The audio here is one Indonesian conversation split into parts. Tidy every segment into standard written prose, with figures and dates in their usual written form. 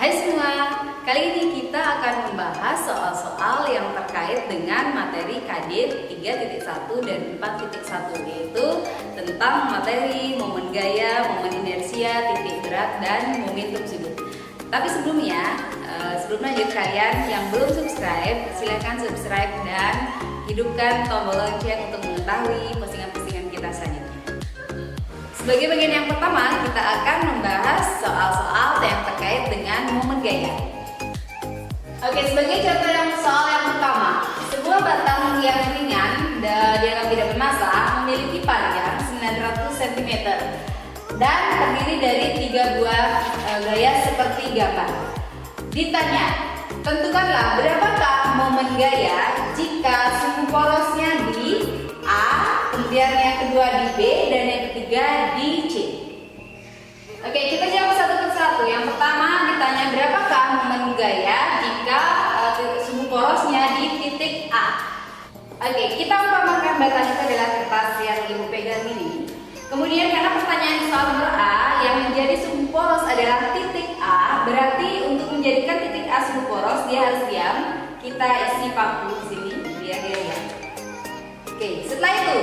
Hai semua, kali ini kita akan membahas soal-soal yang terkait dengan materi KD 3.1 dan 4.1, yaitu tentang materi momen gaya, momen inersia, titik berat, dan momentum sudut. Tapi sebelum lanjut, kalian yang belum subscribe, silahkan subscribe dan hidupkan tombol lonceng untuk mengetahui postingan-postingan kita selanjutnya. Sebagai bagian yang pertama, kita akan membahas soal-soal yang terkait dengan momen gaya. Oke, sebagai contoh soal yang pertama, sebuah batang yang ringan dan dianggap tidak bermassa memiliki panjang 900 cm dan terdiri dari 3 buah gaya seperti gambar. Ditanya, tentukanlah berapakah momen gaya jika suhu porosnya di A, kemudian yang kedua di B, dan yang ketiga di C. Oke, kita jawab satu persatu. Yang pertama ditanya berapakah momen gaya jika suhu porosnya di titik A. Oke, kita umpamakan batang itu adalah kertas yang ibu pegang ini. Kemudian karena pertanyaan soal nomor A yang menjadi suhu poros adalah titik A, berarti untuk menjadikan titik A suhu poros dia harus diam. Kita isi paku di sini biar dia diam. Oke, setelah itu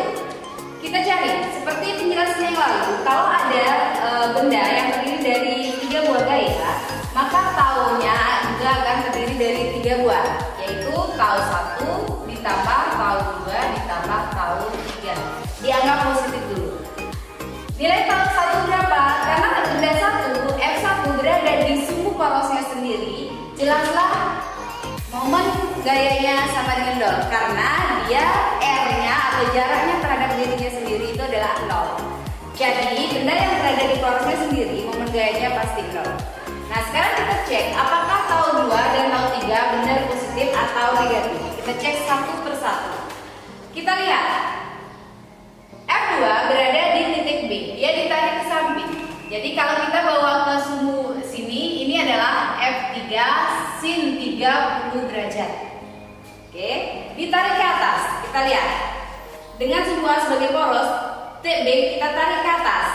kita cari seperti penjelasan yang lalu. Kalau ada benda yang terdiri dari 3 buah gaya, maka tahunnya juga akan terdiri dari 3 buah, yaitu tahun 1 ditambah tahun 2 ditambah tahun 3. Dianggap positif dulu. Nilai tahun 1 berapa? Karena benda 1 F1 berada di suhu porosnya sendiri, jelaslah momen gayanya sama dengan 0 karena dia R-nya atau jaraknya terhadap dirinya sendiri itu adalah 0. Jadi benda yang berada di porosnya sendiri momen gayanya pasti 0. Nah, sekarang kita cek apakah tahun 2 dan tahun 3 benar positif atau negatif. Kita cek satu persatu. Kita lihat F2 berada di titik B, dia ditarik ke samping. Jadi kalau kita bawa ke suhu sini, ini adalah F3 sin 30 derajat. Oke, ditarik ke atas. Kita lihat. Dengan suhu A sebagai poros, TB kita tarik ke atas.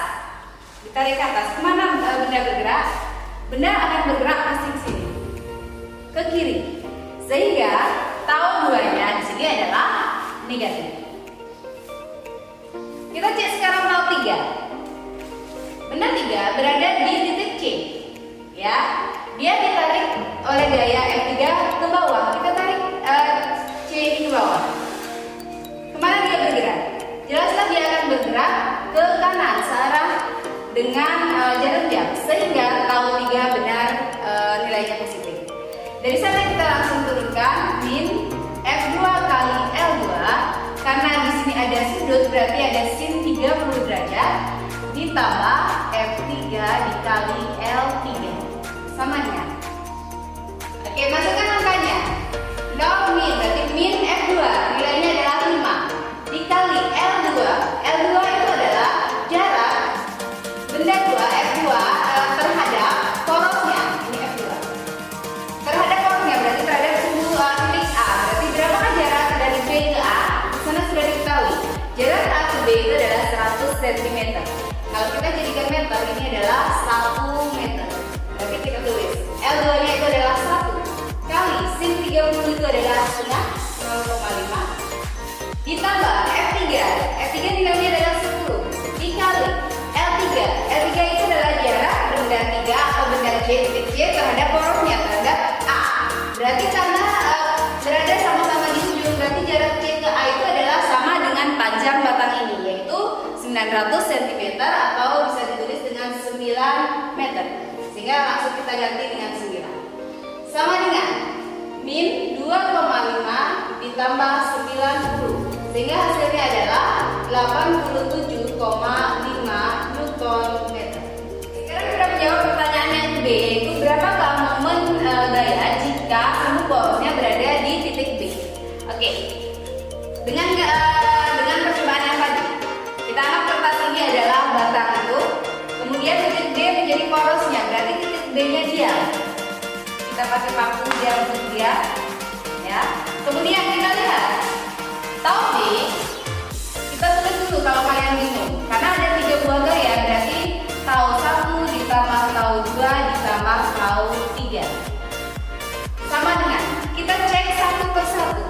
Ditarik ke atas. Kemana benda bergerak? Benda akan bergerak pasti ke sini, ke kiri. Sehingga tahun 2-nya di sini adalah negatif. Kita cek sekarang tahun 3. Benda 3 berada di titik C. Ya, dia ditarik oleh gaya F3 ke bawah. Kita tarik C ini ke bawah. Kemana dia bergerak? Jelaslah dia akan bergerak ke kanan searah dengan jarum jam, sehingga tahun 3 benar nilainya positif. Dari sana kita langsung turunkan min F2 kali L2, karena di sini ada sudut berarti ada sin 30 derajat ditambah F3 dikali L3 sama dengan. Oke, masukkan angkanya. 0 min berarti min F2 nilainya adalah 5 dikali L2. L2 itu adalah jarak benda 2 F2 terhadap porosnya. Ini F2 terhadap porosnya berarti terhadap suhu titik A. Berarti berapakah jarak dari B ke A? Di sana sudah diketahui jarak A ke B itu adalah 100 cm. Kalau kita jadikan meter, ini adalah 1 meter. Berarti kita tulis L2 nya itu adalah 1 kali sin 30 itu adalah setengah 0,5 ditambah F3. F3 nilainya adalah 10 dikali L3. L3 itu adalah jarak benda 3 atau benda C titik C terhadap porosnya, terhadap A. Berarti karena berada sama-sama di ujung, berarti jarak C ke A itu adalah sama dengan panjang batang ini, yaitu 900 cm atau bisa ditulis dengan 9 meter. Sehingga langsung kita ganti dengan 9. Sama dengan min 2,5 ditambah 90. Sehingga hasilnya adalah 87,5 Newton meter. Sekarang kita menjawab pertanyaan yang B, yaitu berapakah momen gaya jika suhu porosnya berada di titik B. Oke. Dengan percobaan yang tadi, kita anggap kertas ini adalah batang itu, kemudian titik D menjadi porosnya, berarti titik D-nya dia. Kita pakai paku dia untuk dia, ya. Kemudian kita lihat tahun B, kita tulis dulu kalau kalian bingung, karena ada 3 buah gaya, berarti tahun 1 ditambah tahun 2 ditambah tahun tau 3. Sama dengan kita cek satu persatu.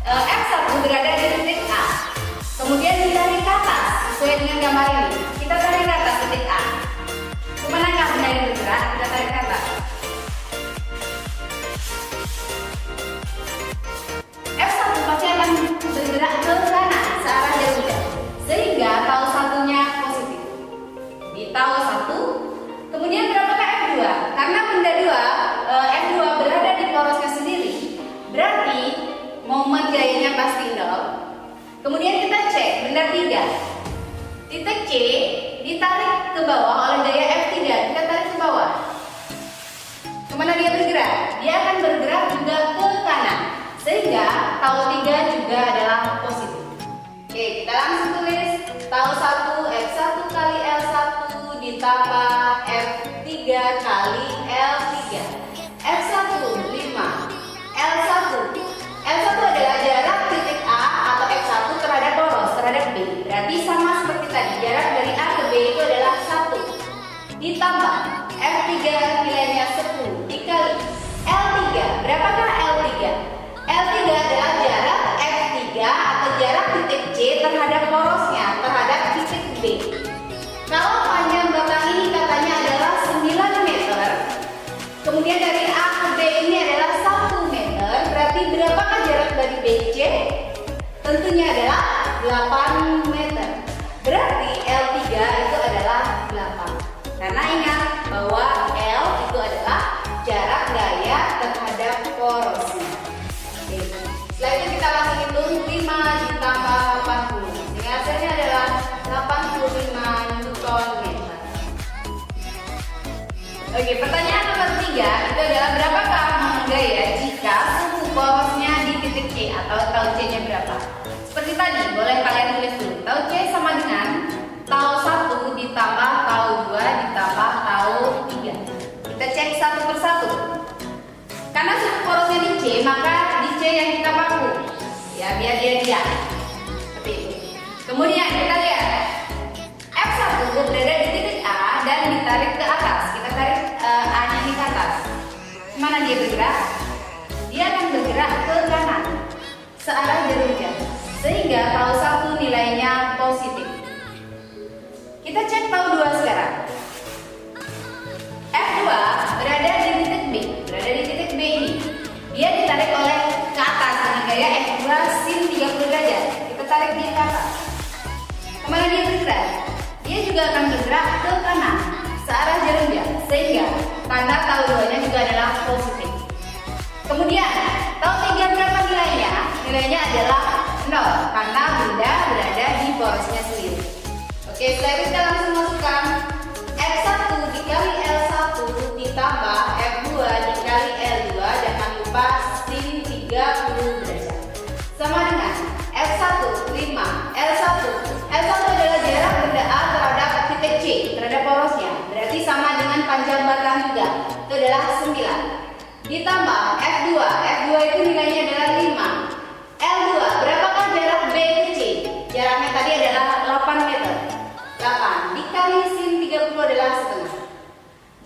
F1 berada di titik A, kemudian ditarik ke atas sesuai dengan gambar ini. Kita tarik ke atas titik A. Kemanakah benda yang bergerak? Kita tarik ke atas. F1 pasti akan bergerak ke kanan searah jarum jam, sehingga tau satunya positif. Di tau 1, kemudian berapakah F2? Karena benda F2 berada di porosnya sendiri, berarti momen gayanya pasti 0. Kemudian kita cek benda 3. Titik C ditarik ke bawah oleh gaya F3. Kita tarik ke bawah. Kemana dia bergerak? Dia akan bergerak juga ke kanan, sehingga tau 3 juga adalah positif. Oke, kita langsung tulis tau 1 F1 kali L1 ditambah F3 kali L3. F1 5, L1 adalah jarak titik A atau F1 terhadap poros, terhadap B. Berarti sama seperti tadi, jarak dari A ke B itu adalah 1. Ditambah F3 nilainya 10 dikali L3. Berapakah L3? L3 adalah jarak F3 atau jarak titik C terhadap porosnya, terhadap titik B. Kalau panjang batang ini katanya adalah 9 meter, kemudian dari A ke B ini adalah 1 meter, berarti berapakah jarak dari BC? Tentunya adalah 8 meter. Berarti L3 itu adalah 8. Karena ingat bahwa L itu adalah jarak gaya terhadap porosnya. Oke. Setelah itu kita langsung hitung 5 ditambah 80. Sehingga hasilnya adalah 85 Newton meter. Oke, pertanyaan nomor 3 itu adalah berapakah momen gaya jika suhu porosnya di titik C atau tau C-nya berapa? Seperti tadi, boleh kalian tulis dulu. Tau C sama dengan tau 1 ditambah tau 2 ditambah tau 3. Kita cek satu persatu. Karena suhu porosnya di C, maka di C yang kita paku. Ya, biar dia diam. Seperti itu. Kemudian kita lihat F1 berada di titik A dan ditarik ke atas. Kita tarik A-nya di atas. Kemana dia bergerak? Dia akan bergerak ke kanan searah jarum jam, sehingga tau 1 nilainya positif. Kita cek tau 2 sekarang. F2 berada di titik B. Berada di titik B ini. Dia ditarik oleh ke atas dengan gaya F2 sin 30 derajat. Kita tarik dia ke atas. Kemana dia bergerak? Dia juga akan bergerak ke kanan searah jarum jam, sehingga tanda tau 2-nya juga adalah positif. Kemudian tau 3 berapa nilainya? Nilainya adalah 0 karena benda berada di porosnya sendiri. Oke, setelah itu kita langsung masukkan F1 dikali L1 ditambah F2 dikali L2, jangan lupa sin 30 derajat. Sama dengan F1 5, L1 adalah jarak benda A terhadap titik C, terhadap porosnya. Berarti sama dengan panjang batang juga, itu adalah 9. Ditambah F2 itu nilainya adalah 5. L2, berapakah jarak B ke C? Jaraknya tadi adalah 8 meter. 8 dikali sin 30 adalah setengah.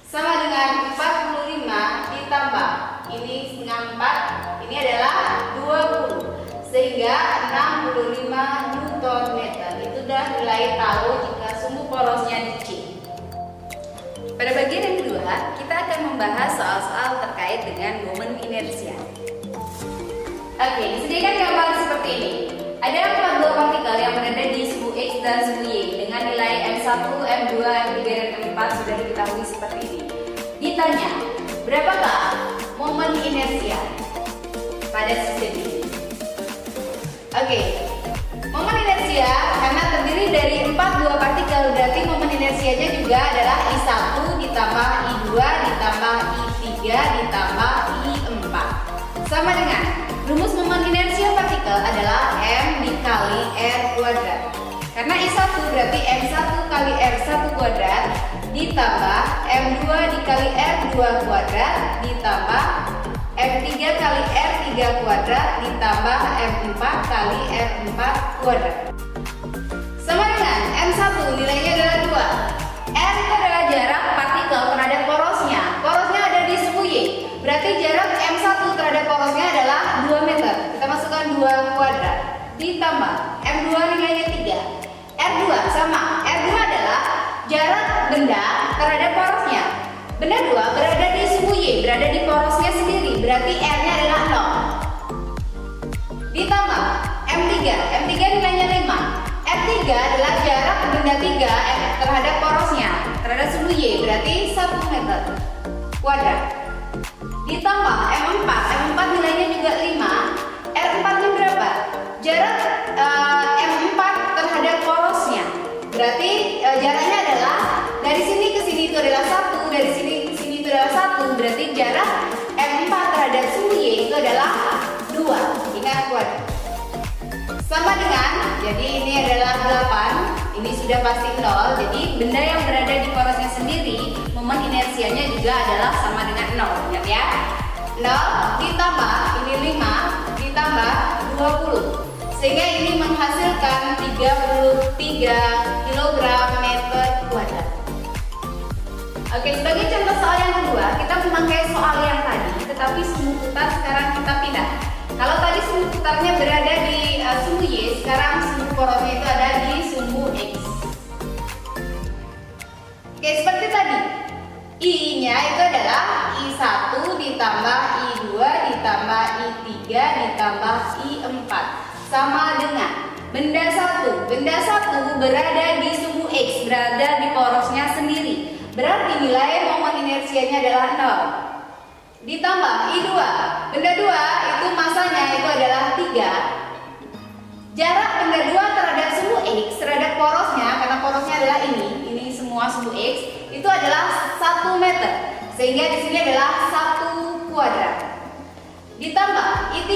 Sama dengan 45 ditambah ini setengah 4, ini adalah 20. Sehingga 65 Newton meter. Itu dah nilai tau jika sumbu porosnya di C. Pada bagian yang kedua, kita akan membahas soal-soal terkait dengan momen inersia. Oke, disediakan gambar seperti ini. Ada 4 partikel yang berada di suhu X dan suhu Y dengan nilai M1, M2, M3, dan M4 sudah diketahui seperti ini. Ditanya, berapakah momen inersia pada sistem ini? Oke, momen inersia karena terdiri dari 4 buah partikel, berarti momen inersianya juga adalah I1 ditambah I2 ditambah I3 ditambah I4. Sama dengan rumus momen inersia partikel adalah M dikali R kuadrat. Karena I1 berarti M1 kali R1 kuadrat ditambah M2 dikali R2 kuadrat ditambah M3 kali R3 kuadrat ditambah M4 kali R4 kuadrat. Sama dengan M1 nilainya adalah 2. R itu adalah jarak partikel terhadap porosnya. terhadap porosnya. Benda 2 berada di suhu Y, berada di porosnya sendiri, berarti R-nya adalah 0. Ditambah M3 nilainya 5. M3 adalah jarak benda 3 terhadap porosnya, terhadap suhu Y, berarti 1 meter kuadrat. Ditambah M4 nilainya juga 5. R4-nya berapa? Jarak M4 terhadap porosnya, berarti jaraknya adalah dari sini ke sini itu adalah 1, dari sini ke sini itu adalah 1, berarti jarak M4 terhadap suhu Y itu adalah 2. Ingat kuadrat. Sama dengan, jadi ini adalah 8, ini sudah pasti 0, jadi benda yang berada di porosnya sendiri, momen inersianya juga adalah sama dengan 0, ingat ya. 0 ditambah, ini 5, ditambah 20, sehingga ini menghasilkan 33 kg meter kuadrat. Oke, sebagai contoh soal yang kedua, kita memakai soal yang tadi, tetapi sumbu putar sekarang kita pindah. Kalau tadi sumbu putarnya berada di sumbu Y, sekarang sumbu porosnya itu ada di sumbu X. Oke, seperti tadi, I-nya itu adalah I1 ditambah I2 ditambah I3 ditambah I4 sama dengan benda 1. Benda 1 berada di sumbu X, berada di porosnya sendiri, berarti nilai momen inersianya adalah 0. Ditambah I2, benda 2 itu masanya itu adalah 3. Jarak benda 2 terhadap sumbu X, terhadap porosnya, karena porosnya adalah ini semua sumbu X, itu adalah 1 meter. Sehingga di sini adalah 1 kuadrat. Ditambah I3,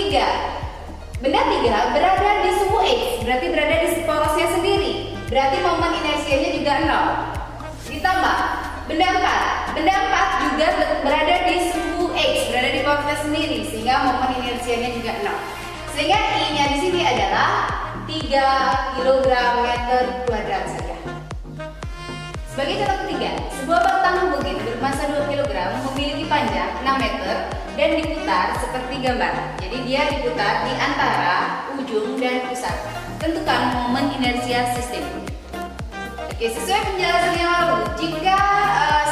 benda 3 berada di sumbu X, berarti berada di porosnya sendiri, berarti momen inersianya juga 0. Ditambah benda 4 juga berada di sumbu X, berada di porosnya sendiri, sehingga momen inersianya juga 0. Sehingga I-nya di sini adalah 3 kg meter kuadrat saja. Sebagai contoh ketiga, sebuah batang bukit bermassa 2 kg memiliki panjang 6 meter dan diputar seperti gambar. Jadi dia diputar di antara ujung dan pusat. Tentukan momen inersia sistem. Oke, sesuai penjelasan yang lalu, jika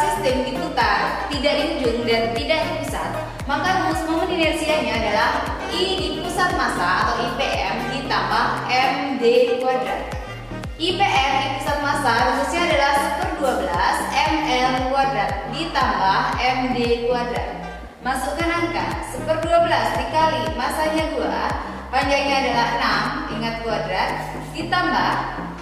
sistem diputar tidak di ujung dan tidak di pusat, maka rumus momen inersianya adalah I di pusat massa atau IPM ditambah MD kuadrat. IPM di pusat massa rumusnya adalah 1/12 ml kuadrat ditambah MD kuadrat. Masukkan angka 1/12 dikali massanya 2, panjangnya adalah 6, ingat kuadrat, ditambah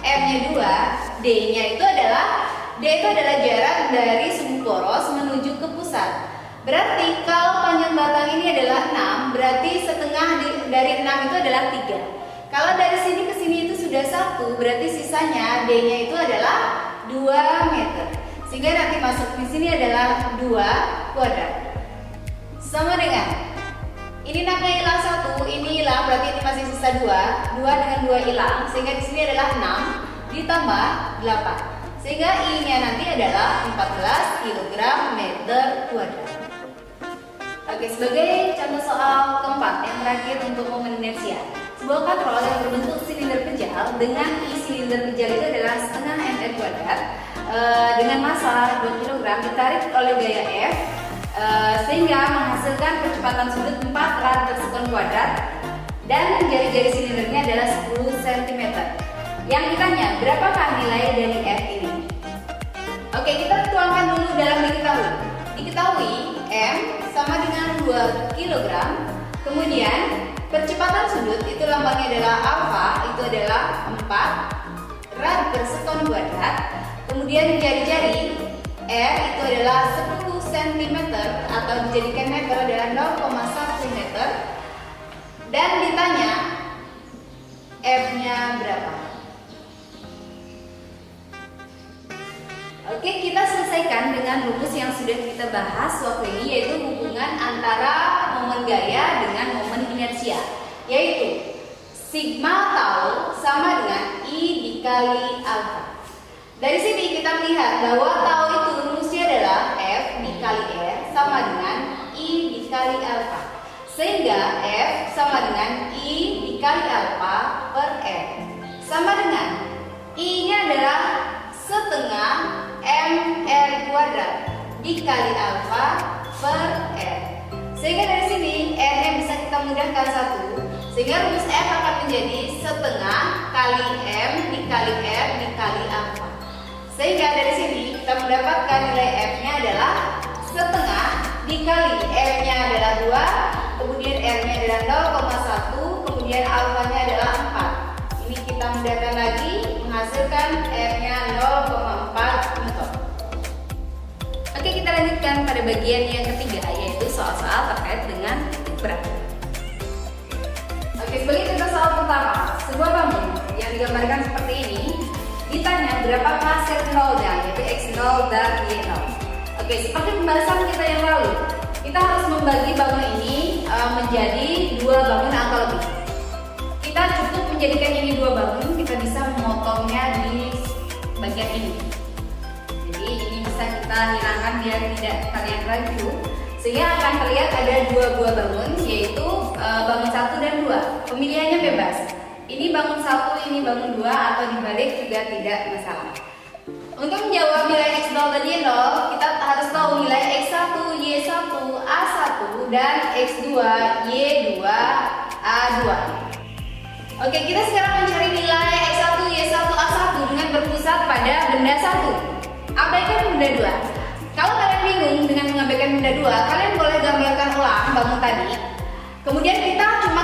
M-nya 2, D-nya itu adalah jarak dari sumbu poros menuju ke pusat. Berarti kalau panjang batang ini adalah 6, berarti setengah dari 6 itu adalah 3. Kalau dari sini ke sini itu sudah 1, berarti sisanya D-nya itu adalah 2 meter. Sehingga nanti masuk di sini adalah 2 kuadrat. Sama dengan ini nampaknya hilang 1, ini hilang, berarti ini masih sisa 2. 2 dengan 2 hilang, sehingga di sini adalah 6 ditambah 8. Sehingga I-nya nanti adalah 14 kg meter kuadrat. Oke, sebagai contoh soal keempat yang terakhir untuk momen inersia. Sebuah katrol yang berbentuk silinder pejal dengan I silinder pejal itu adalah setengah mr kuadrat dengan massa 2 kg ditarik oleh gaya F sehingga menghasilkan percepatan sudut 4 rad per sekon kuadrat dan jari-jari silindernya adalah 10 cm. Yang ditanya, berapakah nilai dari F ini? Oke, kita tuangkan dulu dalam diketahui. Diketahui M sama dengan 2 kg. Kemudian percepatan sudut itu lambangnya adalah alfa, itu adalah 4 rad per sekon kuadrat. Kemudian jari-jari R itu adalah 10 cm atau dijadikan meter adalah 0,1 meter. Dan ditanya F-nya berapa? Oke, kita selesaikan dengan rumus yang sudah kita bahas waktu ini, yaitu hubungan antara momen gaya dengan momen inersia, yaitu sigma tau sama dengan I dikali alfa. Dari sini kita melihat bahwa tau itu rumusnya adalah F dikali R sama dengan I dikali alfa, sehingga F sama dengan I dikali alfa per R sama dengan I-nya adalah setengah MR kuadrat dikali alfa per R. Sehingga dari sini R-nya bisa kita mudahkan 1. Sehingga rumus F akan menjadi setengah kali M dikali R dikali alfa. Sehingga dari sini kita mendapatkan nilai F-nya adalah setengah dikali M-nya adalah 2, kemudian R-nya adalah 0,1, kemudian alfanya adalah 4. Ini kita mudahkan lagi menghasilkan R-nya 0,4 Newton. Oke, kita lanjutkan pada bagian yang ketiga, yaitu soal-soal terkait dengan titik berat. Oke, sebagai contoh soal pertama, sebuah bangun yang digambarkan seperti ini ditanya berapakah set nolnya, yaitu x0 dan y0. Oke, seperti pembahasan kita yang lalu, kita harus membagi bangun ini menjadi 2 bangun angka lebih. Kita cukup menjadikan ini 2 bangun, kita bisa memotongnya di bagian ini. Jadi ini bisa kita hilangkan biar tidak terlihat lagi, sehingga akan terlihat ada 2 buah bangun, yaitu bangun 1 dan 2. Pemilihannya bebas. Ini bangun 1, ini bangun 2, atau dibalik juga tidak masalah. Untuk menjawab nilai x0 dan y0, kita harus tahu nilai x1, y1, a1, dan x2, y2, a2. Oke, kita sekarang mencari nilai x1, y1, a1 dengan berpusat pada benda 1. Abaikan benda 2. Kalau kalian bingung dengan mengabaikan benda 2, kalian boleh gambarkan ulang bangun tadi. Kemudian kita cuma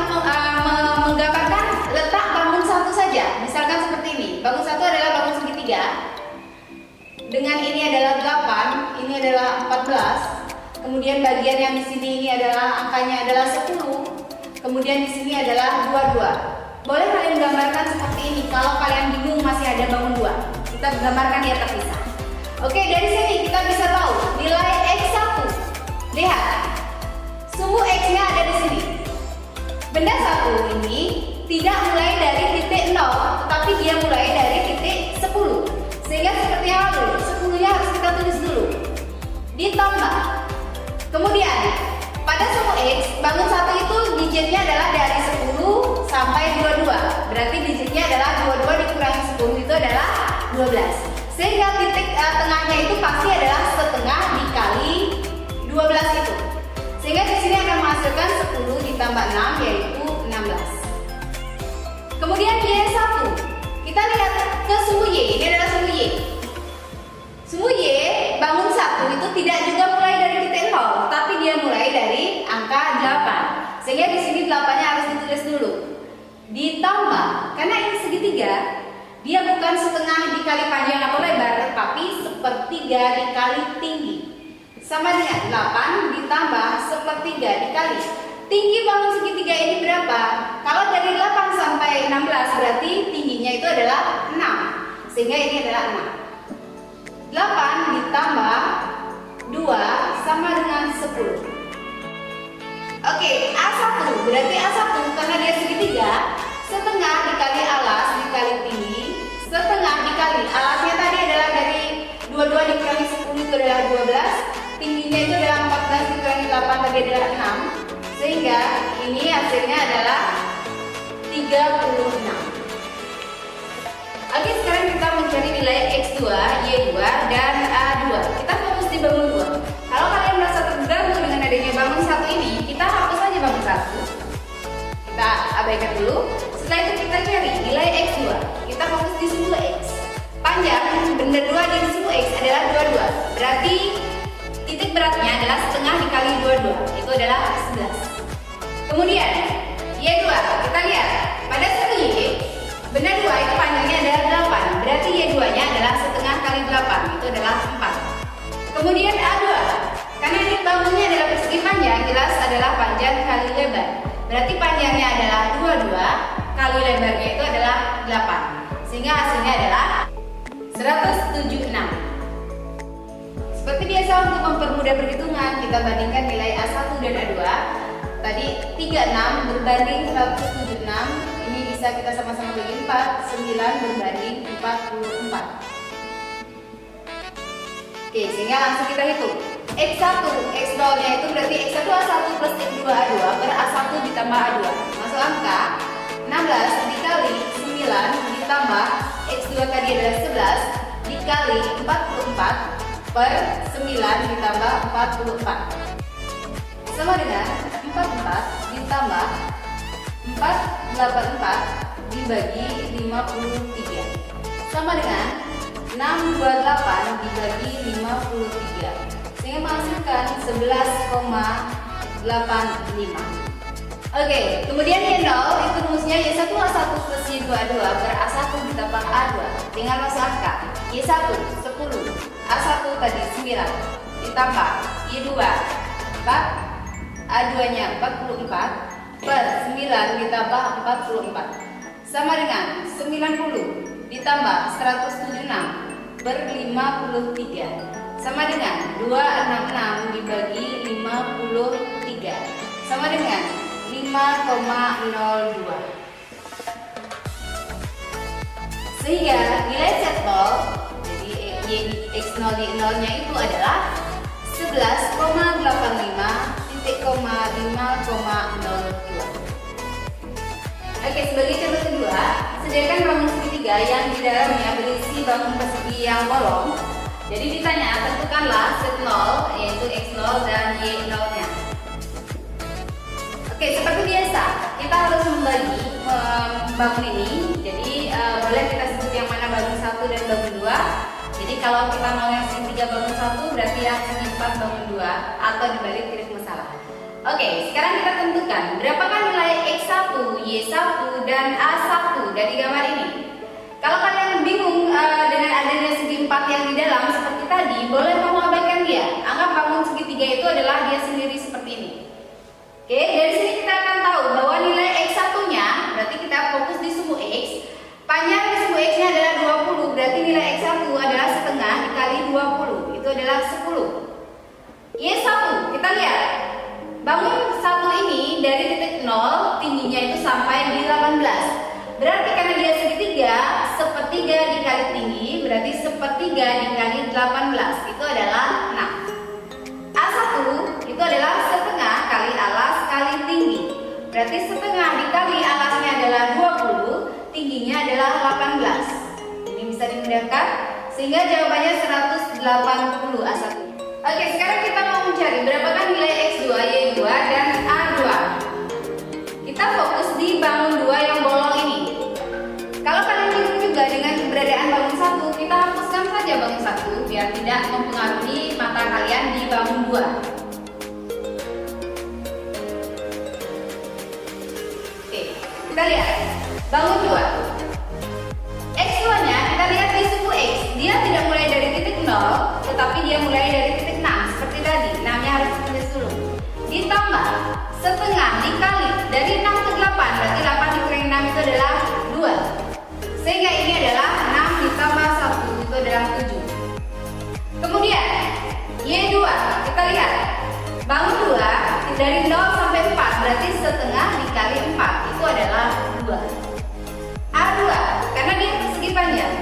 menggambarkan letak bangun 1 saja. Misalkan seperti ini. Bangun 1 adalah bangun segitiga. Dengan ini adalah 8, ini adalah 14. Kemudian bagian yang di sini ini adalah angkanya adalah 10. Kemudian di sini adalah 22. Boleh kalian gambarkan seperti ini. Kalau kalian bingung masih ada bangun 2, kita gambarkan dia terpisah. Oke, dari sini kita bisa tahu nilai x1. Lihat, sumbu x-nya ada di sini. Benda 1 ini tidak mulai dari titik 0, tetapi dia mulai dari titik 10. Sehingga seperti yang lalu, 10-nya harus kita tulis dulu. Ditambah. Kemudian, pada sumbu x, bangun 1 itu digitnya adalah dari 10 sampai 22. Berarti digitnya adalah 22 dikurangi 10 itu adalah 12. Sehingga titik tengahnya itu pasti adalah setengah dikali 12 itu. Sehingga di sini akan menghasilkan 10 ditambah 6 yaitu 16. Kemudian Y1. Kita lihat ke sumbu Y. Ini adalah sumbu Y. Sumbu Y bangun 1 itu tidak juga mulai dari titik 0, tapi dia mulai dari angka 8. Sehingga di sini 8-nya harus ditulis dulu. Ditambah, karena ini segitiga, dia bukan setengah dikali panjang atau lebar, tetapi sepertiga dikali tinggi. Sama dengan 8 ditambah sepertiga dikali tinggi bangun segitiga ini berapa? Kalau dari 8 sampai 16 berarti tingginya itu adalah 6. Sehingga ini adalah 6. 8 ditambah 2 sama dengan 10. Oke, A1 berarti A1 karena dia segitiga, setengah dikali alas dikali tinggi, setengah dikali alasnya tadi adalah dari 22 dikurangi 10 itu adalah 12, tingginya itu adalah 14 dikurangi 8 tadi adalah 6. Sehingga ini hasilnya adalah 36. Oke, sekarang kita mencari nilai X2, Y2, dan A2. Kita fokus di bangun 2. Kalau kalian merasa terganggu dengan adanya bangun 1 ini, kita hapus saja bangun 1. Kita abaikan dulu. Setelah itu kita cari nilai X2. Kita fokus di sumbu X. Panjang benda 2 di sumbu X adalah 22. Berarti titik beratnya adalah setengah dikali 22. Itu adalah 11. Kemudian Y2, kita lihat pada sumbu Y, benda 2 itu panjangnya adalah 8. Berarti Y2-nya adalah setengah kali 8. Itu adalah 4. Kemudian A2, karena ini bangunnya adalah persegi panjang, jelas adalah panjang kali lebar. Berarti panjangnya adalah 22 kali lebarnya itu adalah 8. Sehingga hasilnya adalah 176. Seperti biasa untuk mempermudah perhitungan, kita bandingkan nilai A1 dan A2. Tadi 36 berbanding 176. Ini bisa kita sama-sama bagi 4. 9 berbanding 44. Oke, sehingga langsung kita hitung. X1, X0 nya itu berarti X1 A1 plus X2 A2 per A1 ditambah A2. Masuk angka 16 dikali 9 ditambah X2 tadi adalah 11 dikali 44 per 9 ditambah 44 sama dengan 44 ditambah 484 dibagi 53 sama dengan 628 dibagi 53 sehingga menghasilkan 11,85. Oke, kemudian Y0 itu rumusnya Y1 A1 plus Y2 A2 per A1 ditambah A2 dengan masuk angka Y1 10, A1 tadi 9 ditambah Y2 4, A2 nya 44 per 9 ditambah 44 sama dengan 90 ditambah 176 per 53 sama dengan 266 dibagi 53 sama dengan 5,02. Sehingga nilai Z0 jadi X0 Y0 nya itu adalah 11,85,5,02. Oke, sebagai contoh kedua, sediakan bangun segitiga yang di dalamnya berisi bangun persegi yang bolong. Jadi ditanya, tentukanlah Z0 yaitu X0 dan Y0 nya. Oke, seperti biasa, kita harus membagi bangun ini. Jadi boleh kita sebut yang mana bangun 1 dan bangun 2. Jadi kalau kita mau yang segitiga bangun 1 berarti yang segi 4 bangun 2 atau dibalik tidak masalah. Oke, sekarang kita tentukan berapakah nilai X1, Y1, dan A1 dari gambar ini. Kalau kalian bingung dengan adanya segi 4 yang di dalam seperti tadi, boleh kamu abaikan dia. Anggap bangun segitiga itu adalah dia sendiri seperti ini. Oke, dari sini kita akan tahu bahwa nilai X1-nya, berarti kita fokus di sumbu X. Panjang di sumbu X-nya adalah 20, berarti nilai X1 adalah setengah dikali 20, itu adalah 10. Y1, kita lihat. Bangun 1 ini dari titik 0, tingginya itu sampai di 18. Berarti karena dia segitiga, sepertiga dikali tinggi, berarti sepertiga dikali 18, itu adalah 6. A1 itu adalah setengah kali alas kali tinggi. Berarti setengah dikali alasnya adalah 20, tingginya adalah 18. Ini bisa dimudahkan sehingga jawabannya 180 A1. Oke, sekarang kita mau mencari berapakah nilai X2, Y2 dan A2. Kita fokus di bangun 2 yang bolong ini. Kalau kalian bingung juga dengan keberadaan bangun 1, kita hapuskan saja bangun 1 biar tidak mempengaruhi mata kalian di bangun 2. Oke, kita lihat bangun 2. X2 nya kita lihat di suku X, dia tidak mulai dari titik 0, tetapi dia mulai dari titik 6 seperti tadi. 6-nya harus ditulis dulu. Ditambah setengah dikali dari 6 ke 8, berarti 8 dikurangi 6 itu adalah 2. Sehingga ini adalah 6 ditambah 1 itu adalah 7. Kemudian Y2 kita lihat. Bangun 2 dari 0 sampai 4, berarti setengah dikali 4 itu adalah 2. A2 karena dia persegi panjang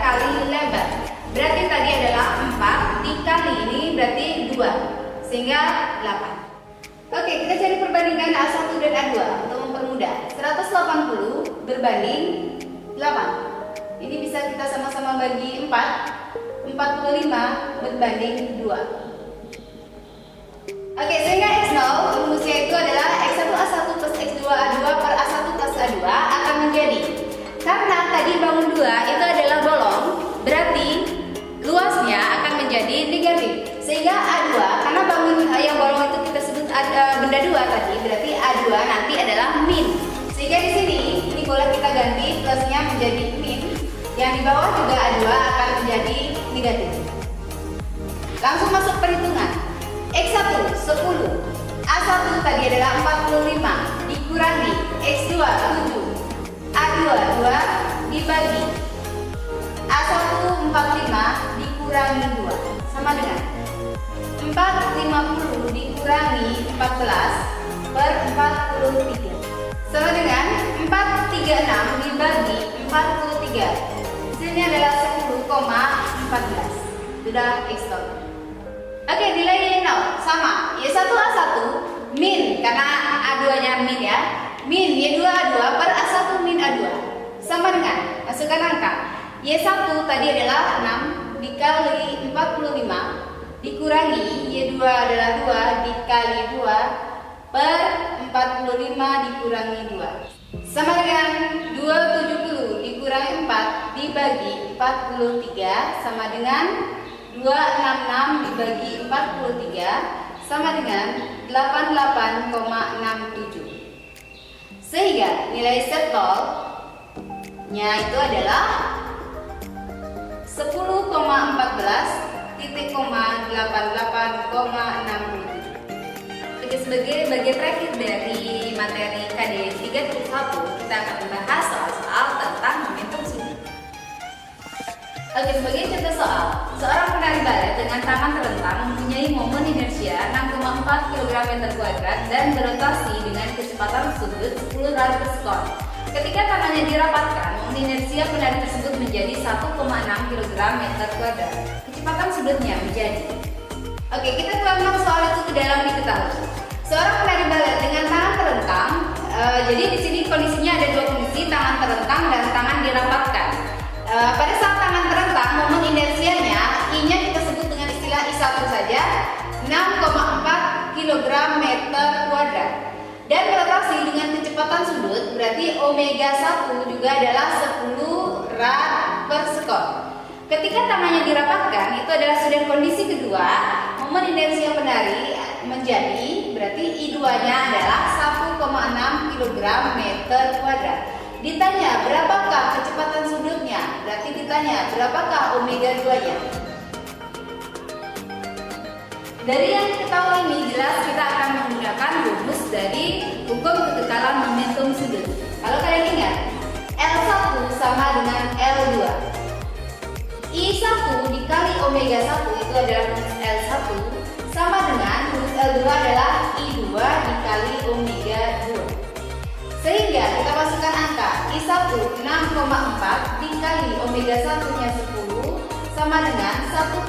kali lebar, berarti tadi adalah 4 dikali ini berarti 2 sehingga 8. Oke, kita cari perbandingan A1 dan A2 untuk mempermudah. 180 berbanding 8. Ini bisa kita sama-sama bagi 4. 45 berbanding 2. Oke, sehingga X0 rumusnya itu adalah X1 A1 plus X2 A2 per A1 plus A2 akan menjadi, karena tadi bangun 2 itu adalah bolong, berarti luasnya akan menjadi negatif. Sehingga A2, karena bangun yang bolong itu kita sebut benda 2 tadi, berarti A2 nanti adalah min. Sehingga di sini ini boleh kita ganti plusnya menjadi min. Yang di bawah juga A2 akan menjadi negatif. Langsung masuk perhitungan. X1 10, A1 tadi adalah 45 dikurangi X2 7, A2 2 dibagi A1 45 dikurangi 2 sama dengan 450 dikurangi 14 per 43 sama dengan 436 dibagi 43. Sini adalah 10,14. Sudah X0. Oke, nilai Y0 sama Y1 A1 min, karena A2 nya min ya, min Y2 A2 per A1 min A2 sama dengan, masukkan angka Y1 tadi adalah 6 dikali 45 dikurangi Y2 adalah 2 dikali 2 per 45 dikurangi 2 sama dengan 270 dikurangi 4 dibagi 43 sama dengan 266 dibagi 43 sama dengan 88,67. Sehingga nilai setolnya itu adalah 10,14 titik 88,67. Oke, sebagai bagian terakhir dari materi KD 3.1 kita akan membahas soal-soal tentang momentum sudut. Oke, sebagai contoh soal, seorang penari balet dengan tangan terentang mempunyai momen inersia 6,4 kg/m² dan berotasi dengan kecepatan sudut 10 rad per sekon. Ketika tangannya dirapatkan, momen inersia penari tersebut menjadi 1,6 kg/m². Kecepatan sudutnya menjadi. Oke, kita tuangkan soal itu ke dalam diketahui. Seorang penari balet dengan tangan terentang, jadi di sini kondisinya ada dua kondisi, tangan terentang dan tangan dirapatkan. Pada saat tangan terentang, momen inersianya I-nya kita sebut dengan istilah I1 saja, 6,4 kg/m². Dan berotasi dengan kecepatan sudut, berarti omega 1 juga adalah 10 rad per sekon. Ketika tangannya dirapatkan, itu adalah sudah kondisi kedua, momen inersia penari menjadi, berarti I2-nya adalah 1,6 kg/m². Ditanya berapakah kecepatan sudutnya, berarti ditanya berapakah omega 2-nya. Dari yang kita tahu ini jelas kita akan menggunakan rumus dari hukum kekekalan momentum sudut. Kalau kalian ingat, L1 sama dengan L2. I1 dikali omega 1 itu adalah rumus L1 sama dengan rumus L2 adalah I2 dikali omega 2. Sehingga kita masukkan angka I1 6,4 dikali omega 1-nya 10 sama dengan 1,6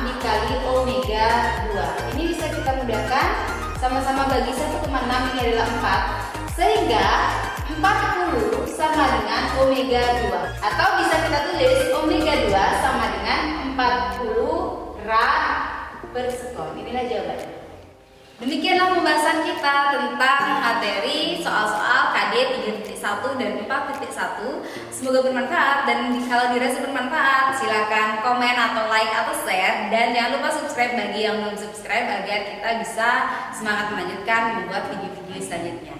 dikali omega 2. Ini bisa kita mudahkan, sama-sama bagi 1,6 ini adalah 4. Sehingga 40 sama dengan omega 2. Atau bisa kita tulis omega 2 sama dengan 40 rad per sekon. Inilah jawabannya. Demikianlah pembahasan kita tentang materi soal-soal KD 3.1 dan 4.1. Semoga bermanfaat, dan kalau dirasa bermanfaat silakan komen atau like atau share, dan jangan lupa subscribe bagi yang belum subscribe agar kita bisa semangat melanjutkan membuat video-video selanjutnya.